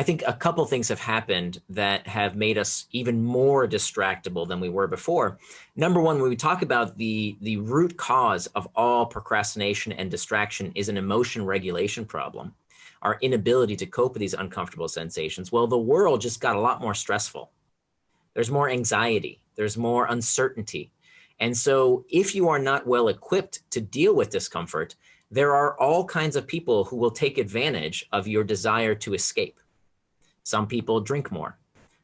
think a couple things have happened that have made us even more distractible than we were before. Number one, when we talk about the root cause of all procrastination and distraction is an emotion regulation problem, our inability to cope with these uncomfortable sensations. Well, the world just got a lot more stressful. There's more anxiety, there's more uncertainty. And so if you are not well equipped to deal with discomfort, there are all kinds of people who will take advantage of your desire to escape. Some people drink more.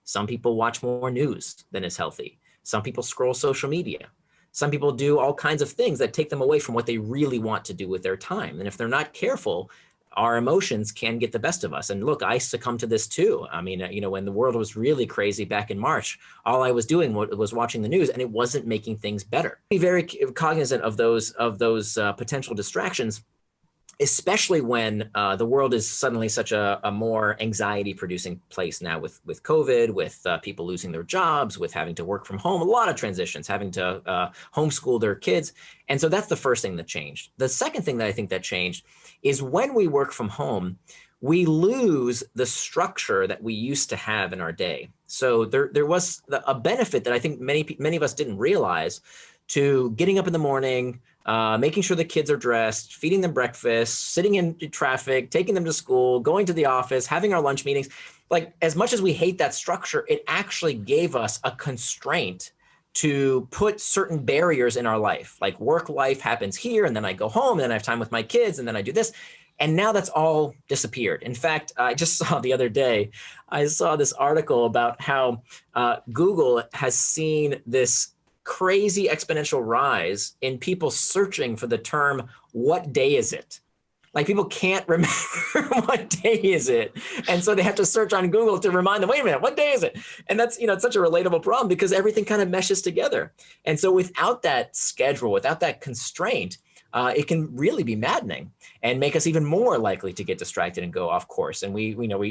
Some people watch more news than is healthy. Some people scroll social media. Some people do all kinds of things that take them away from what they really want to do with their time. And if they're not careful, our emotions can get the best of us. And look, I succumbed to this too. I mean, when the world was really crazy back in March, all I was doing was watching the news, and it wasn't making things better. Be very cognizant of those potential distractions, especially when the world is suddenly such a more anxiety-producing place now with COVID, with people losing their jobs, with having to work from home, a lot of transitions, having to homeschool their kids. And so that's the first thing that changed. The second thing that I think that changed is when we work from home, we lose the structure that we used to have in our day. So there was a benefit that I think many of us didn't realize to getting up in the morning, making sure the kids are dressed, feeding them breakfast, sitting in traffic, taking them to school, going to the office, having our lunch meetings. Like, as much as we hate that structure, it actually gave us a constraint to put certain barriers in our life. Like, work life happens here, and then I go home, and then I have time with my kids, and then I do this. And now that's all disappeared. In fact, I just saw the other day, I saw this article about how Google has seen this crazy exponential rise in people searching for the term, what day is it? Like, people can't remember what day is it. And so they have to search on Google to remind them, wait a minute, what day is it? And that's, it's such a relatable problem because everything kind of meshes together. And so without that schedule, without that constraint, it can really be maddening and make us even more likely to get distracted and go off course. And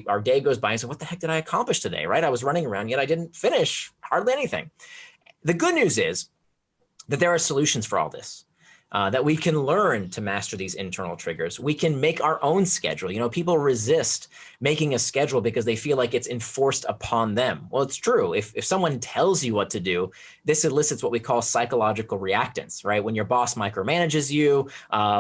our day goes by and say, what the heck did I accomplish today, right? I was running around, yet I didn't finish hardly anything. The good news is that there are solutions for all this. That we can learn to master these internal triggers. We can make our own schedule. People resist making a schedule because they feel like it's enforced upon them. Well, it's true. If someone tells you what to do, this elicits what we call psychological reactance, right? When your boss micromanages you,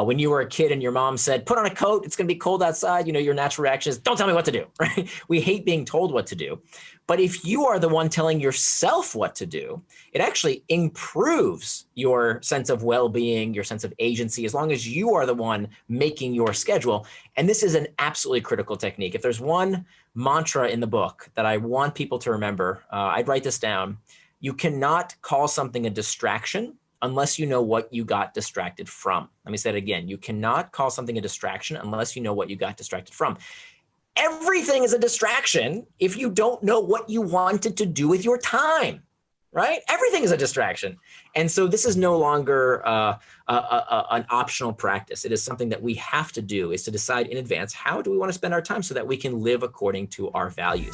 when you were a kid and your mom said, put on a coat, it's going to be cold outside, your natural reaction is, don't tell me what to do, right? We hate being told what to do. But if you are the one telling yourself what to do, it actually improves your sense of well-being, your sense of agency, as long as you are the one making your schedule. And this is an absolutely critical technique. If there's one mantra in the book that I want people to remember, I'd write this down. You cannot call something a distraction unless you know what you got distracted from. Let me say it again. You cannot call something a distraction unless you know what you got distracted from. Everything is a distraction if you don't know what you wanted to do with your time, right? Everything is a distraction. And so this is no longer an optional practice. It is something that we have to do, is to decide in advance, how do we want to spend our time so that we can live according to our values.